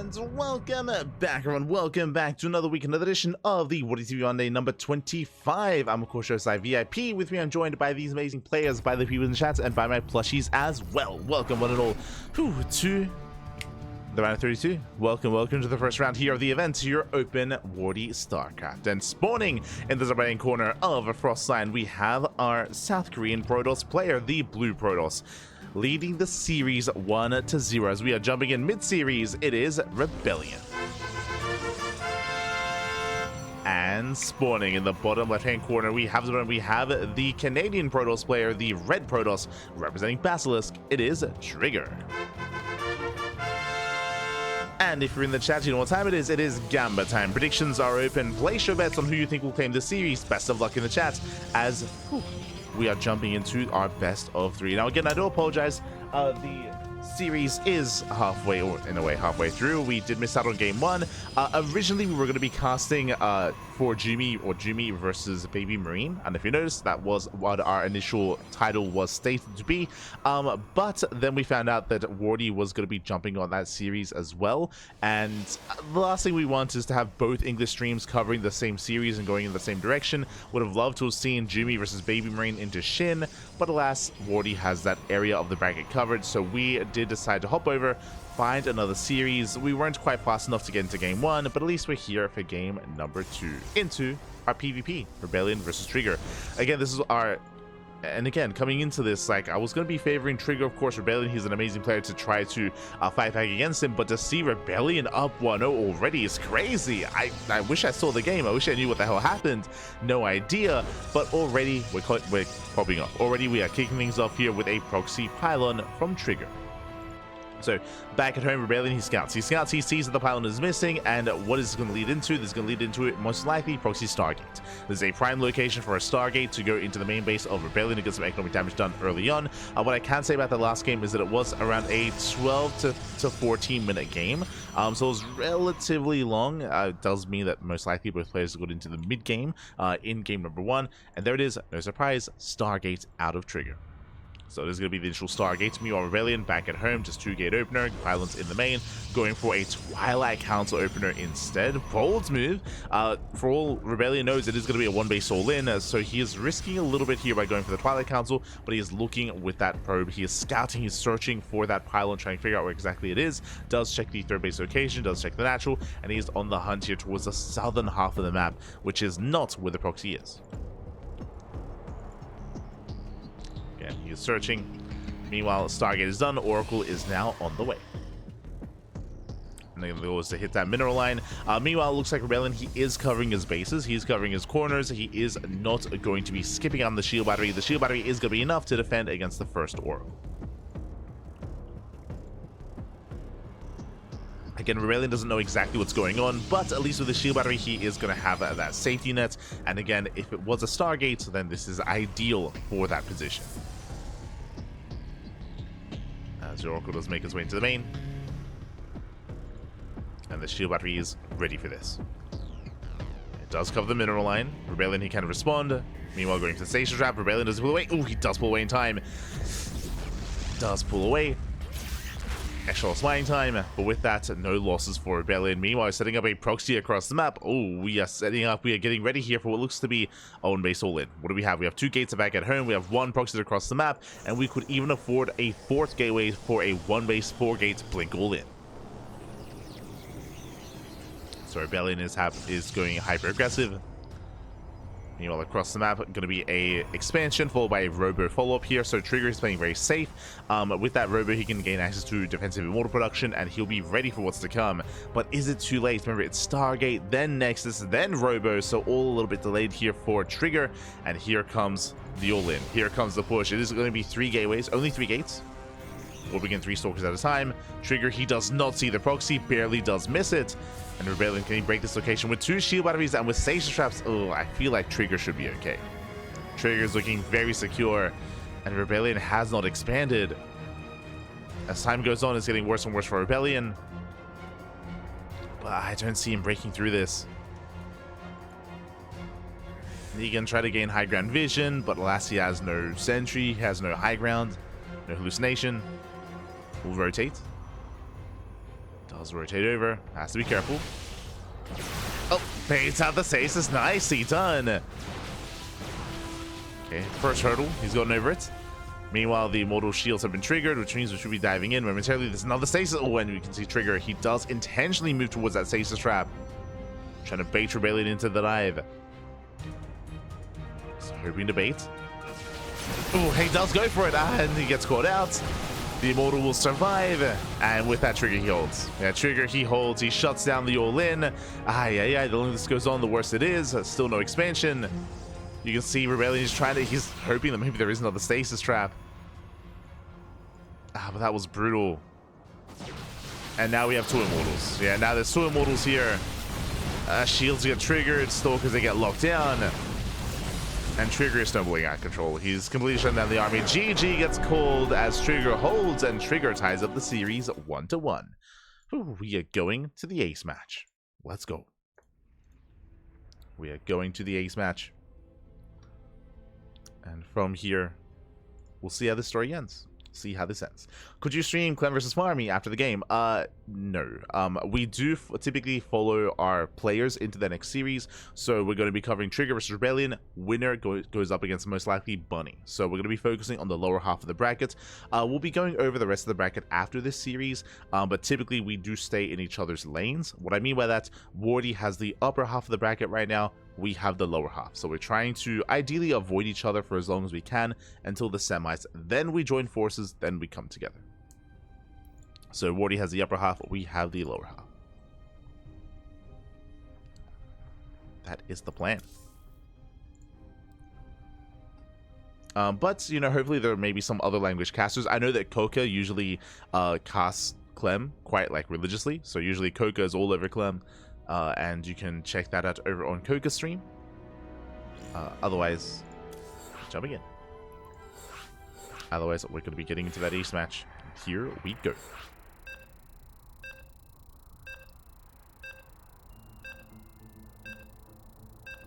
And welcome back, everyone. Welcome back to another week, another edition of the WardiTV Monday number 25. I'm, of course, your side VIP. With me, I'm joined by these amazing players, by the people in the chat, and by my plushies as well. Welcome, one and all, to the round of 32. Welcome to the first round here of the event, your open Wardi StarCraft. And spawning in the right corner of a frost sign, we have our South Korean Protoss player, the Blue Protoss, leading the series 1-0. As we are jumping in mid-series, it is ReBellioN. And spawning in the bottom left-hand corner, we have the Canadian Protoss player, the Red Protoss, representing Basilisk. It is Trigger. And if you're in the chat, you know what time it is. It is Gamba time. Predictions are open. Place your bets on who you think will claim the series. Best of luck in the chat as we are jumping into our best of 3. Now, again, I do apologize. The series is halfway, or in a way, halfway through. We did miss out on game 1. Originally, we were going to be casting for Jumi versus Baby Marine, and if you notice, that was what our initial title was stated to be. But then we found out that Wardi was going to be jumping on that series as well, and the last thing we want is to have both English streams covering the same series and going in the same direction. Would have loved to have seen Jumi versus Baby Marine into Shin, but alas, Wardi has that area of the bracket covered, so we did decide to hop over, find another series. We weren't quite fast enough to get into game 1, but at least we're here for game number 2, into our PvP, ReBellioN versus Trigger. Again, this is our, and again, coming into this, like, I was going to be favoring Trigger, of course. ReBellioN, he's an amazing player to try to fight back against him, but to see ReBellioN up 1-0 already is crazy. I wish I saw the game. I wish I knew what the hell happened. No idea, but already we're popping up. Already we are kicking things off here with a proxy pylon from Trigger. So, back at home, ReBellioN, he scouts, he sees that the pylon is missing, and what is this going to lead into? This is going to lead into it, most likely, proxy Stargate. There's a prime location for a Stargate to go into the main base of ReBellioN to get some economic damage done early on. What I can say about the last game is that it was around a 12 to 14 minute game, so it was relatively long. It does mean that most likely both players got into the mid game in game number 1, and there it is, no surprise, Stargate out of Trigger. So this is going to be the initial Stargate. Meanwhile, ReBellioN back at home, just 2-gate opener, pylons in the main, going for a Twilight Council opener instead. Bold move. For all ReBellioN knows, it is going to be a 1-base all-in, so he is risking a little bit here by going for the Twilight Council, but he is looking with that probe. He is scouting, he's searching for that pylon, trying to figure out where exactly it is. Does check the 3rd base location, does check the natural, and he is on the hunt here towards the southern half of the map, which is not where the proxy is. He is searching. Meanwhile, Stargate is done. Oracle is now on the way. And the goal is to hit that mineral line. Meanwhile, it looks like ReBellioN, he is covering his bases. He's covering his corners. He is not going to be skipping on the shield battery. The shield battery is going to be enough to defend against the first Oracle. Again, ReBellioN doesn't know exactly what's going on, but at least with the shield battery, he is going to have that safety net. And again, if it was a Stargate, then this is ideal for that position. As Oracle does make his way into the main. And the shield battery is ready for this. It does cover the mineral line. ReBellioN, he can respond. Meanwhile, going for the station trap, ReBellioN does pull away. Oh, he does pull away in time. Does pull away. Extra loss mining time, but with that, no losses for ReBellioN. Meanwhile, setting up a proxy across the map. Oh, we are getting ready here for what looks to be own base all-in. What do we have? We have 2 gates back at home, we have 1 proxy across the map, and we could even afford a 4th gateway for a 1-base 4-gate blink all-in. So ReBellioN is going hyper-aggressive. Meanwhile, across the map, going to be a expansion followed by a Robo follow-up here. So Trigger is playing very safe. With that Robo, he can gain access to defensive immortal production, and he'll be ready for what's to come. But is it too late? Remember, it's Stargate, then Nexus, then Robo, so all a little bit delayed here for Trigger. And here comes the all-in. Here comes the push. It is going to be 3 gateways, only 3 gates. We'll begin 3 stalkers at a time. Trigger, he does not see the proxy, barely does miss it. And ReBellioN, can he break this location with 2 shield batteries and with station traps? Oh, I feel like Trigger should be okay. Trigger is looking very secure, and ReBellioN has not expanded. As time goes on, it's getting worse and worse for ReBellioN. But I don't see him breaking through this. He can try to gain high ground vision, but alas, he has no sentry, he has no high ground, no hallucination. Will rotate. Does rotate over. Has to be careful. Oh, baits out the stasis. Nicely done. Okay, first hurdle. He's gotten over it. Meanwhile, the immortal shields have been triggered, which means we should be diving in momentarily. There's another stasis. Oh, and we can see Trigger. He does intentionally move towards that stasis trap. Trying to bait ReBellioN into the dive. So hoping to bait. Oh, he does go for it. And he gets caught out. The immortal will survive. And with that, Trigger he holds. Yeah, Trigger he holds. He shuts down the all-in. The longer this goes on, the worse it is. Still no expansion. You can see ReBellioN is he's hoping that maybe there is another stasis trap. But that was brutal. And now we have two immortals. Yeah, now there's two immortals here. Shields get triggered, Stalkers they get locked down. And Trigger is stumbling out of control. He's completely shutting down the army. GG gets called as Trigger holds, and Trigger ties up the series 1-1. We are going to the ace match. Let's go. We are going to the ace match. And from here, we'll see how this story ends. See how this ends. Could you stream Clan vs Farmy after the game? No. We do typically follow our players into the next series. So we're going to be covering Trigger versus ReBellioN. Winner goes up against most likely Bunny. So we're going to be focusing on the lower half of the bracket. We'll be going over the rest of the bracket after this series. But typically we do stay in each other's lanes. What I mean by that, Wardi has the upper half of the bracket right now. We have the lower half, so we're trying to ideally avoid each other for as long as we can until the semis. Then we join forces, then we come together. So Wardi has the upper half, we have the lower half. That is the plan. But you know, hopefully there may be some other language casters. I know that Coca usually casts Clem quite like religiously, so usually Coca is all over Clem. And you can check that out over on Coca's stream. Otherwise, jumping in. Otherwise, we're going to be getting into that ace match. Here we go.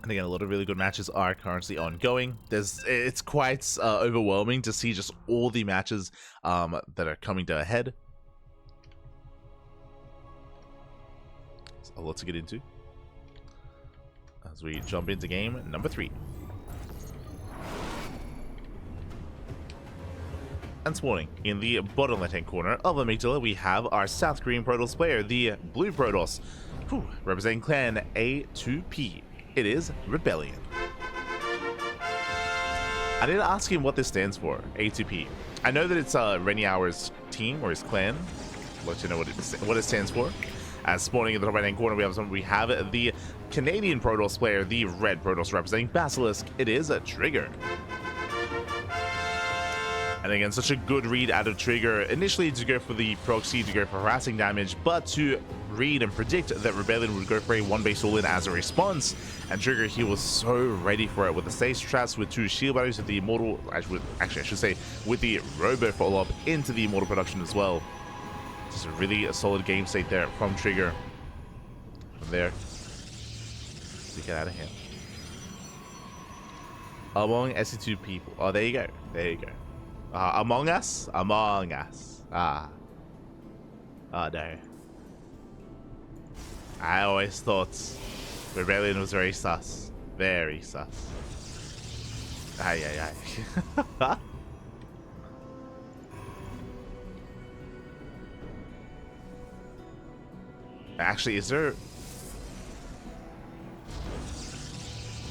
And again, a lot of really good matches are currently ongoing. It's quite overwhelming to see just all the matches that are coming to a head. A lot to get into as we jump into game number 3. And spawning in the bottom left-hand corner of the amygdala, we have our South Korean Protoss player, the blue Protoss, representing clan A2P. It is ReBellioN. I didn't ask him what this stands for, A2P. I know that it's Renny Hour's team or his clan. I'll let you know what it stands for. As spawning in the top right-hand corner, we have the Canadian Protoss player, the red Protoss representing Basilisk. It is a Trigger. And again, such a good read out of Trigger. Initially to go for the proxy, to go for harassing damage, but to read and predict that ReBellioN would go for a one-base all-in as a response. And Trigger, he was so ready for it with the stasis traps, with 2 shield batteries, with the immortal, actually I should say, with the robo follow-up into the immortal production as well. Just a really solid game state there from Trigger. From there, to get out of here. Among SC2 people. Oh, there you go. There you go. Among Us? Among Us. Oh, no. I always thought ReBellioN was very sus. Very sus. Ay. Actually, is there...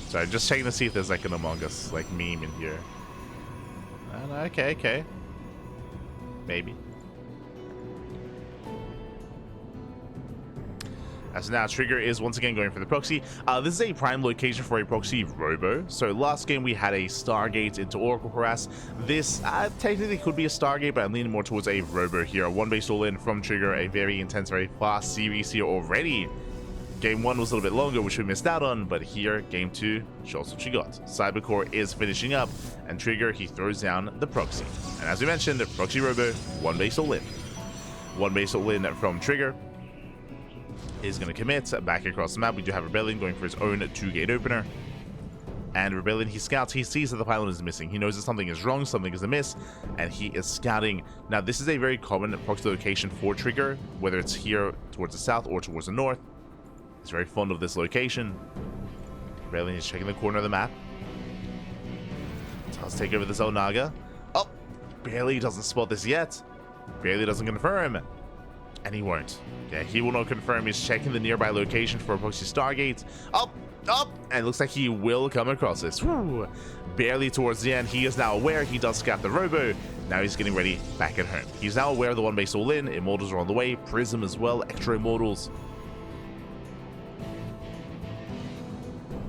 Sorry, just checking to see if there's like an Among Us like meme in here. Okay. Maybe. As now, Trigger is once again going for the proxy. This is a prime location for a proxy robo. So last game we had a Stargate into Oracle Harass. This technically could be a Stargate, but I'm leaning more towards a robo here. A one-base all-in from Trigger, a very intense, very fast series here already. Game 1 was a little bit longer, which we missed out on, but here, Game 2, shows what you got. Cybercore is finishing up, and Trigger, he throws down the proxy. And as we mentioned, the proxy robo, one base all-in. One base all-in from Trigger is going to commit back across the map. We do have ReBellioN going for his own 2-gate opener. And ReBellioN, he scouts, he sees that the pylon is missing. He knows that something is wrong, something is amiss, and he is scouting. Now, this is a very common proxy location for Trigger, whether it's here towards the south or towards the north. He's very fond of this location. ReBellioN is checking the corner of the map. Let's take over the Zelnaga. Oh, barely doesn't spot this yet. Barely doesn't confirm. And he won't. Yeah, he will not confirm. He's checking the nearby location for a proxy Stargate. Up, and it looks like he will come across this. Woo. Barely towards the end. He is now aware. He does scout the robo. Now he's getting ready back at home. He's now aware of the one base all in. Immortals are on the way. Prism as well. Extra Immortals.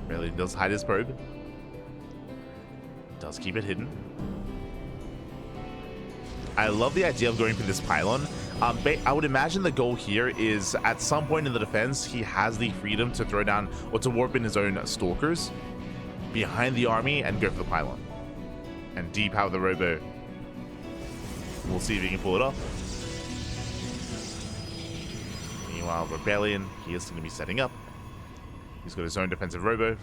Really does hide his probe. Does keep it hidden. I love the idea of going for this pylon. I would imagine the goal here is at some point in the defense, he has the freedom to throw down or to warp in his own stalkers behind the army and go for the pylon and depower the robo. We'll see if he can pull it off. Meanwhile, ReBellioN, he is going to be setting up. He's got his own defensive robo.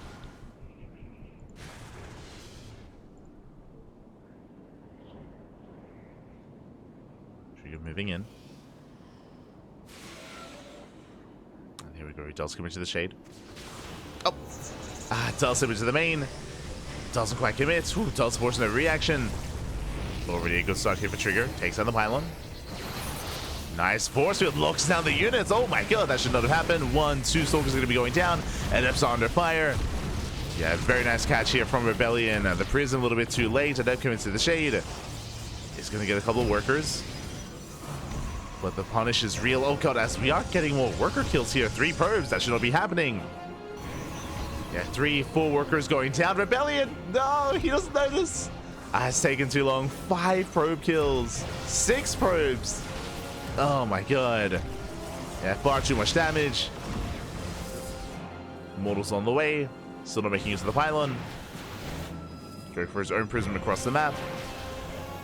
Trigger moving in. And here we go. He does commit to the shade. Oh! Does commit to the main. Doesn't quite commit. Ooh, does force no reaction. Already a good start here for Trigger. Takes down the pylon. Nice force field. Locks down the units. Oh my god, that should not have happened. 1, 2 stalkers are going to be going down. And Ep's under fire. Yeah, very nice catch here from ReBellioN. The Prism a little bit too late. Adept commits to the shade. He's going to get a couple of workers. But the punish is real. Oh god, as we are getting more worker kills here. 3 probes. That should not be happening. Yeah, 3, 4 workers going down. ReBellioN! No, he doesn't notice. It's taken too long. 5 probe kills. 6 probes. Oh my god. Yeah, far too much damage. Immortals on the way. Still not making use of the pylon. Going for his own prism across the map.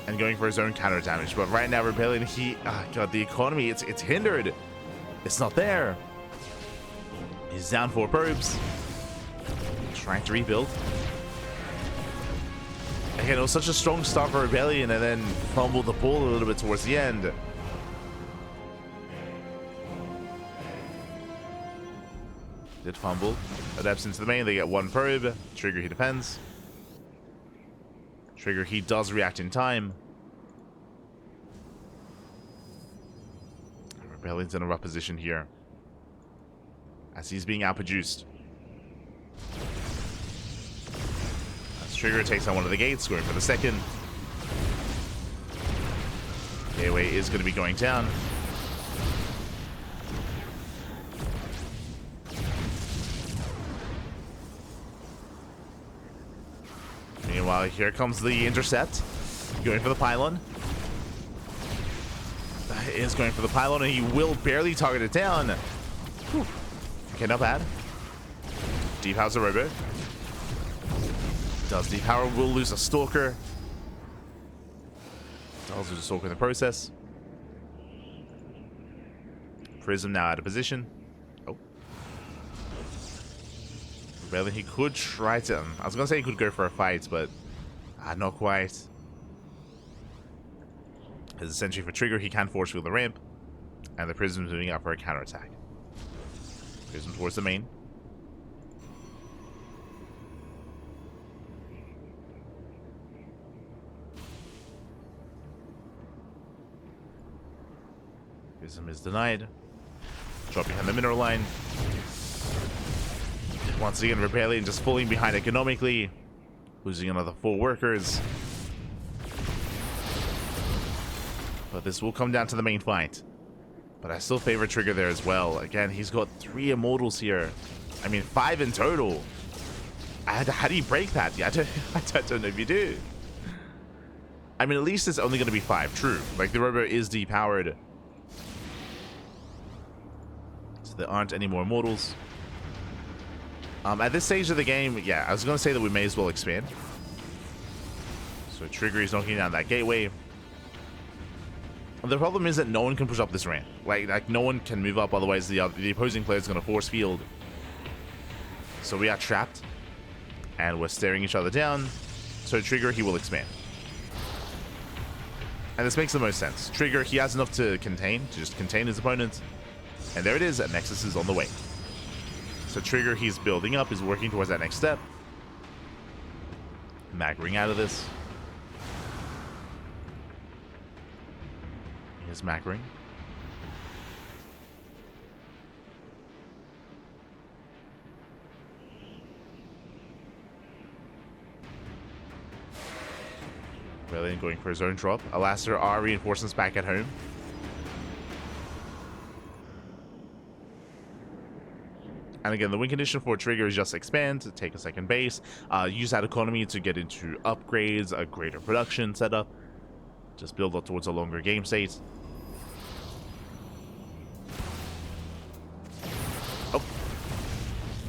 And going for his own counter damage. But right now, ReBellioN, he... god, the economy, it's hindered. It's not there. He's down 4 probes. Trying to rebuild. Again, it was such a strong start for ReBellioN and then fumbled the ball a little bit towards the end. Did fumble. Adapts into the main. They get 1 probe. Trigger, he defends. Trigger, he does react in time. ReBellion's in a rough position here as he's being outproduced. As Trigger takes on one of the gates, going for the second. Gateway is going to be going down. Meanwhile, here comes the intercept. Going for the pylon. Is going for the pylon, and he will barely target it down. Whew. Okay, not bad. Depowers a robo. Does depower, will lose a stalker. Does lose a stalker in the process. Prism now out of position. Oh. Rather, he could try to... I was going to say he could go for a fight, but not quite. As a sentry for Trigger, he can force field the ramp. And the Prism's moving up for a counterattack. Prism towards the main. Prism is denied. Drop behind the mineral line. Once again, ReBellioN just falling behind economically. Losing another 4 workers. But this will come down to the main fight. But I still favor Trigger there as well. Again, he's got 3 Immortals here. I mean, 5 in total. How do you break that? Yeah, I don't know if you do. I mean, at least it's only going to be 5. True. Like, the robo is depowered. So there aren't any more Immortals. At this stage of the game, yeah, I was going to say that we may as well expand. So Trigger is knocking down that gateway. The problem is that no one can push up this ramp. Like no one can move up, otherwise the opposing player is going to force field. So we are trapped. And we're staring each other down. So Trigger, he will expand. And this makes the most sense. Trigger, he has enough to just contain his opponent. And there it is, Nexus is on the way. So Trigger, he's building up, he's working towards that next step. Maggering out of this. Here's Maggering. ReBellioN going for his own drop. Alastair are reinforcements back at home. And again, the win condition for Trigger is just expand, take a second base, use that economy to get into upgrades, a greater production setup, just build up towards a longer game state. Oh,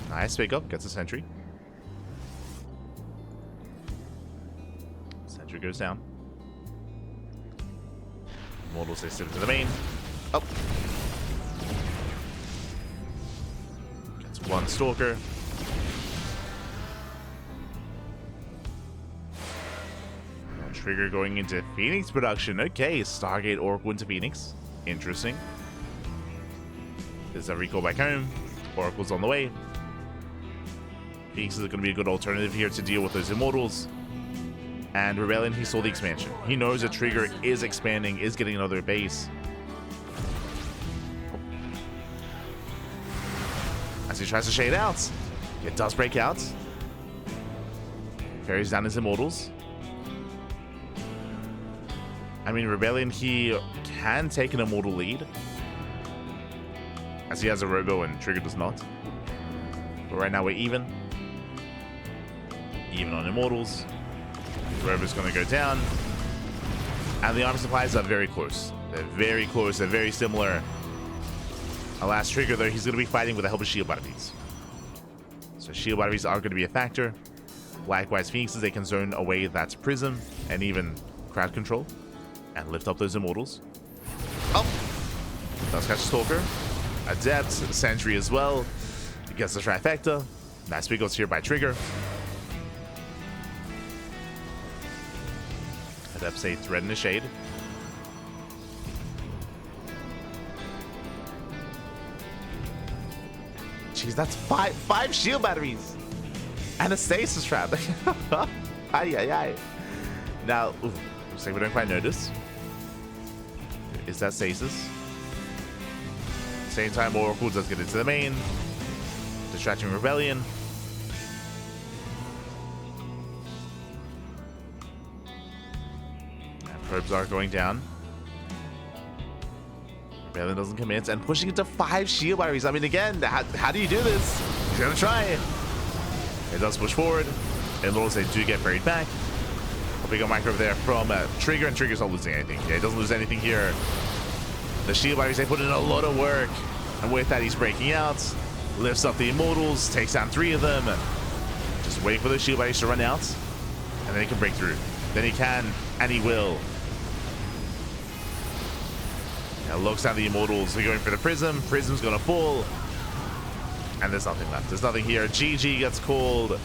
nice pick up, gets a sentry. Sentry goes down. Immortals, they sit into the main. Oh. One Stalker. Trigger going into Phoenix production. Okay, Stargate Oracle into Phoenix. Interesting. There's a recall back home. Oracle's on the way. Phoenix is going to be a good alternative here to deal with those Immortals. And ReBellioN, he saw the expansion. He knows that Trigger is expanding, is getting another base. As he tries to shade out, it does break out. Ferries down his Immortals. I mean, ReBellioN, he can take an Immortal lead, as he has a Robo and Trigger does not. But right now we're even. Even on Immortals. Robo's going to go down. And the armor supplies are very close. They're very close. They're very similar. Alas, Trigger, though, he's going to be fighting with the help of shield batteries. So shield batteries are going to be a factor. Likewise, Phoenixes, they can zone away that Prism and even crowd control and lift up those Immortals. Oh! Does catch Stalker. Adept, Sentry as well. He gets the trifecta. Nice big goes here by Trigger. Adept's a thread in the shade. Jeez, that's five shield batteries and a stasis trap. Ay, ay, ay. Now, looks like we don't quite notice. Is that stasis? Same time, Oracle does get into the main, distracting ReBellioN. And probes are going down. ReBellioN doesn't commit and pushing into 5 shield batteries. I mean, again, how do you do this? He's gonna try it. It does push forward. Immortals, they do get buried back. A big micro there from Trigger, and Trigger's not losing anything. Yeah, he doesn't lose anything here. The shield batteries, they put in a lot of work. And with that, he's breaking out. Lifts up the Immortals, takes down 3 of them. Just waiting for the shield batteries to run out. And then he can break through. Then he can, and he will. Looks down the Immortals. They're going for the Prism. Prism's gonna fall. And there's nothing left. There's nothing here. GG gets called.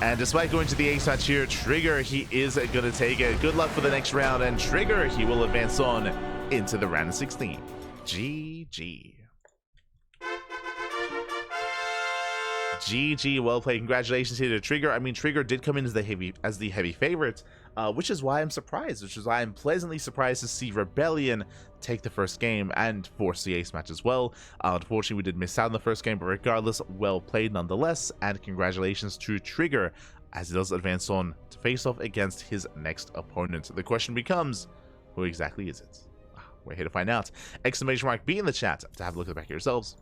And despite going to the ace match here, Trigger, he is gonna take it. Good luck for the next round. And Trigger, he will advance on into the round of 16. GG. GG, well played. Congratulations here to Trigger. I mean, Trigger did come in as the heavy favorite, which is why I'm surprised, which is why I'm pleasantly surprised to see ReBellioN take the first game and force the ace match as well. Unfortunately, we did miss out on the first game, but regardless, well played nonetheless, and congratulations to Trigger as he does advance on to face off against his next opponent. The question becomes, who exactly is it? We're here to find out. !B in the chat to have a look at the back of yourselves.